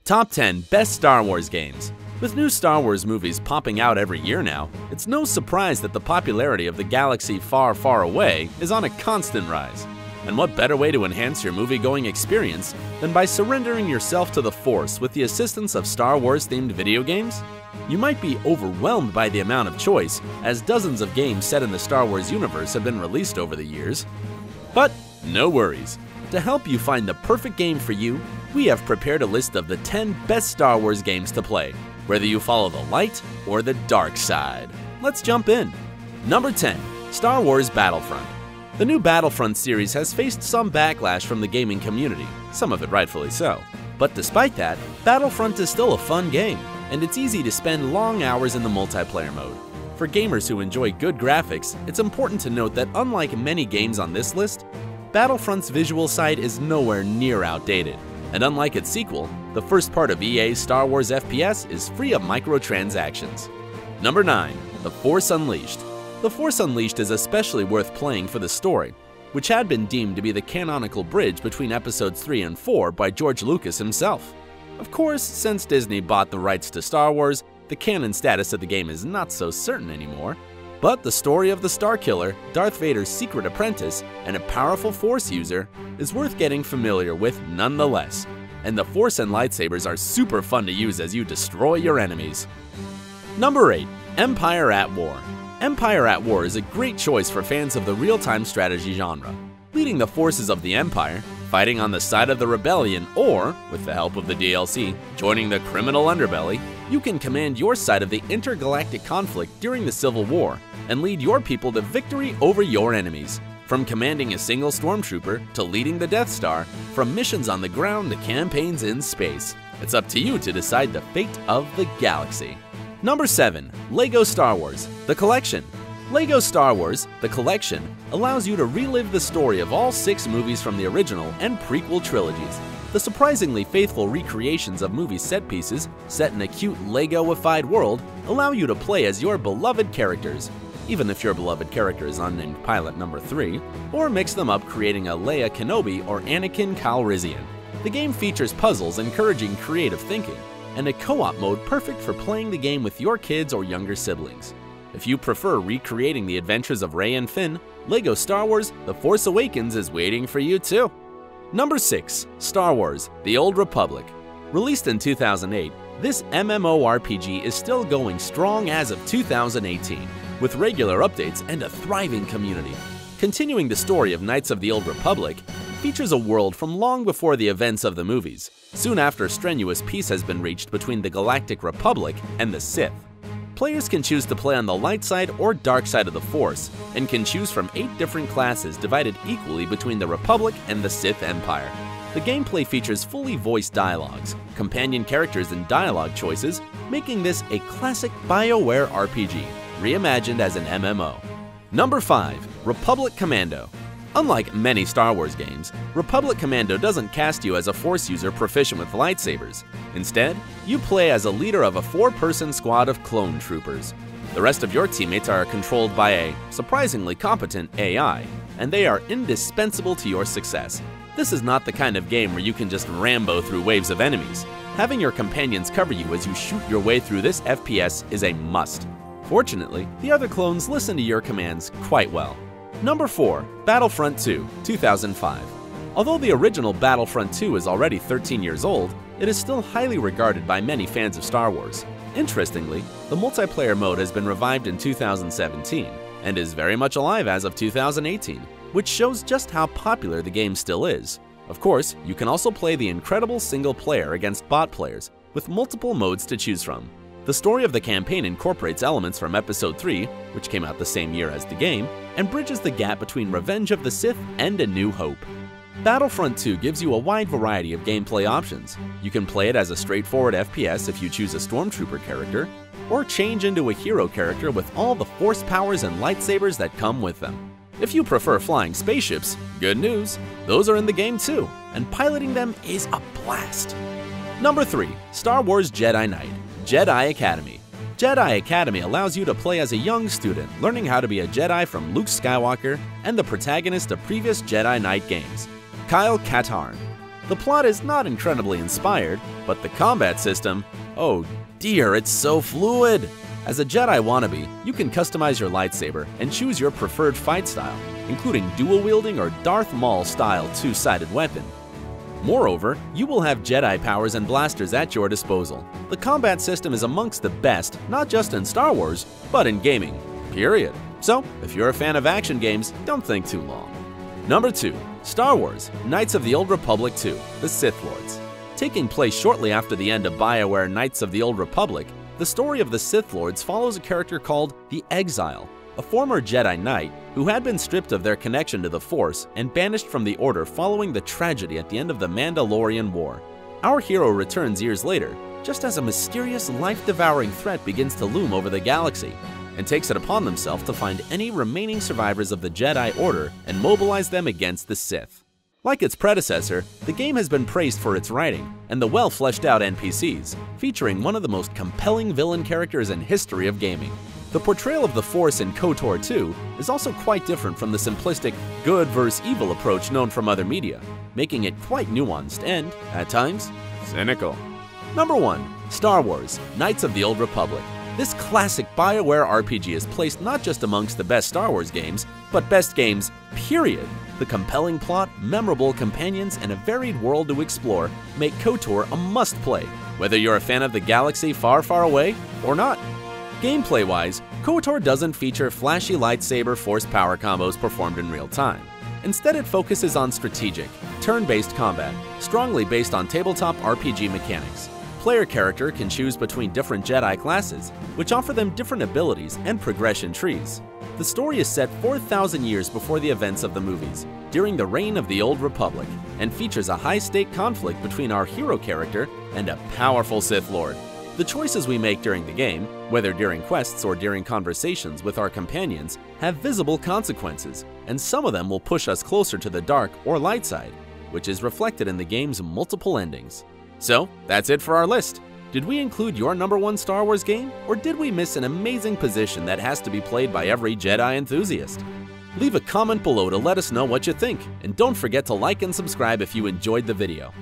Top 10 Best Star Wars Games. With new Star Wars movies popping out every year now, it's no surprise that the popularity of the galaxy far, far away is on a constant rise. And what better way to enhance your movie-going experience than by surrendering yourself to the Force with the assistance of Star Wars-themed video games? You might be overwhelmed by the amount of choice, as dozens of games set in the Star Wars universe have been released over the years. But no worries. To help you find the perfect game for you, we have prepared a list of the 10 best Star Wars games to play, whether you follow the light or the dark side. Let's jump in. Number 10. Star Wars Battlefront. The new Battlefront series has faced some backlash from the gaming community, some of it rightfully so. But despite that, Battlefront is still a fun game, and it's easy to spend long hours in the multiplayer mode. For gamers who enjoy good graphics, it's important to note that unlike many games on this list, Battlefront's visual side is nowhere near outdated. And unlike its sequel, the first part of EA's Star Wars FPS is free of microtransactions. Number 9. The Force Unleashed. The Force Unleashed is especially worth playing for the story, which had been deemed to be the canonical bridge between episodes 3 and 4 by George Lucas himself. Of course, since Disney bought the rights to Star Wars, the canon status of the game is not so certain anymore. But the story of the Starkiller, Darth Vader's secret apprentice, and a powerful Force user is worth getting familiar with nonetheless. And the Force and lightsabers are super fun to use as you destroy your enemies. Number 8. Empire at War. Empire at War is a great choice for fans of the real-time strategy genre. Leading the forces of the Empire, fighting on the side of the rebellion, or, with the help of the DLC, joining the criminal underbelly, you can command your side of the intergalactic conflict during the Civil War and lead your people to victory over your enemies. From commanding a single stormtrooper to leading the Death Star, from missions on the ground to campaigns in space, it's up to you to decide the fate of the galaxy. Number 7. LEGO Star Wars: The Collection. LEGO Star Wars: The Collection allows you to relive the story of all 6 movies from the original and prequel trilogies. The surprisingly faithful recreations of movie set pieces set in a cute Lego-ified world allow you to play as your beloved characters, even if your beloved character is unnamed pilot number 3, or mix them up creating a Leia Kenobi or Anakin Calrissian. The game features puzzles encouraging creative thinking, and a co-op mode perfect for playing the game with your kids or younger siblings. If you prefer recreating the adventures of Rey and Finn, LEGO Star Wars: The Force Awakens is waiting for you too. Number 6. Star Wars: The Old Republic. Released in 2008, this MMORPG is still going strong as of 2018, with regular updates and a thriving community. Continuing the story of Knights of the Old Republic, features a world from long before the events of the movies, soon after strenuous peace has been reached between the Galactic Republic and the Sith. Players can choose to play on the light side or dark side of the Force, and can choose from 8 different classes divided equally between the Republic and the Sith Empire. The gameplay features fully voiced dialogues, companion characters, and dialogue choices, making this a classic BioWare RPG, reimagined as an MMO. Number 5. Republic Commando. Unlike many Star Wars games, Republic Commando doesn't cast you as a Force user proficient with lightsabers. Instead, you play as a leader of a 4-person squad of clone troopers. The rest of your teammates are controlled by a surprisingly competent AI, and they are indispensable to your success. This is not the kind of game where you can just Rambo through waves of enemies. Having your companions cover you as you shoot your way through this FPS is a must. Fortunately, the other clones listen to your commands quite well. Number 4. Battlefront 2, 2005. Although the original Battlefront 2 is already 13 years old, it is still highly regarded by many fans of Star Wars. Interestingly, the multiplayer mode has been revived in 2017, and is very much alive as of 2018, which shows just how popular the game still is. Of course, you can also play the incredible single player against bot players, with multiple modes to choose from. The story of the campaign incorporates elements from Episode 3, which came out the same year as the game, and bridges the gap between Revenge of the Sith and A New Hope. Battlefront 2 gives you a wide variety of gameplay options. You can play it as a straightforward FPS if you choose a Stormtrooper character, or change into a hero character with all the Force powers and lightsabers that come with them. If you prefer flying spaceships, good news, those are in the game too, and piloting them is a blast. Number 3. Star Wars Jedi Knight: Jedi Academy. Jedi Academy allows you to play as a young student, learning how to be a Jedi from Luke Skywalker and the protagonist of previous Jedi Knight games, Kyle Katarn. The plot is not incredibly inspired, but the combat system, oh dear, it's so fluid! As a Jedi wannabe, you can customize your lightsaber and choose your preferred fight style, including dual-wielding or Darth Maul-style two-sided weapon. Moreover, you will have Jedi powers and blasters at your disposal. The combat system is amongst the best, not just in Star Wars, but in gaming, period. So, if you're a fan of action games, don't think too long. Number 2. Star Wars: Knights of the Old Republic 2 – The Sith Lords. Taking place shortly after the end of BioWare Knights of the Old Republic, the story of the Sith Lords follows a character called the Exile, a former Jedi Knight who had been stripped of their connection to the Force and banished from the Order following the tragedy at the end of the Mandalorian War. Our hero returns years later, just as a mysterious, life-devouring threat begins to loom over the galaxy, and takes it upon themselves to find any remaining survivors of the Jedi Order and mobilize them against the Sith. Like its predecessor, the game has been praised for its writing and the well-fleshed-out NPCs, featuring one of the most compelling villain characters in history of gaming. The portrayal of the Force in KOTOR 2 is also quite different from the simplistic good versus evil approach known from other media, making it quite nuanced and, at times, cynical. Number 1. Star Wars: Knights of the Old Republic. This classic BioWare RPG is placed not just amongst the best Star Wars games, but best games, period. The compelling plot, memorable companions, and a varied world to explore make KOTOR a must-play, whether you're a fan of the galaxy far, far away or not. Gameplay-wise, KOTOR doesn't feature flashy lightsaber force power combos performed in real time. Instead, it focuses on strategic, turn-based combat, strongly based on tabletop RPG mechanics. Player character can choose between different Jedi classes, which offer them different abilities and progression trees. The story is set 4,000 years before the events of the movies, during the reign of the Old Republic, and features a high-stake conflict between our hero character and a powerful Sith Lord. The choices we make during the game, whether during quests or during conversations with our companions, have visible consequences, and some of them will push us closer to the dark or light side, which is reflected in the game's multiple endings. So, that's it for our list. Did we include your number 1 Star Wars game, or did we miss an amazing position that has to be played by every Jedi enthusiast? Leave a comment below to let us know what you think, and don't forget to like and subscribe if you enjoyed the video.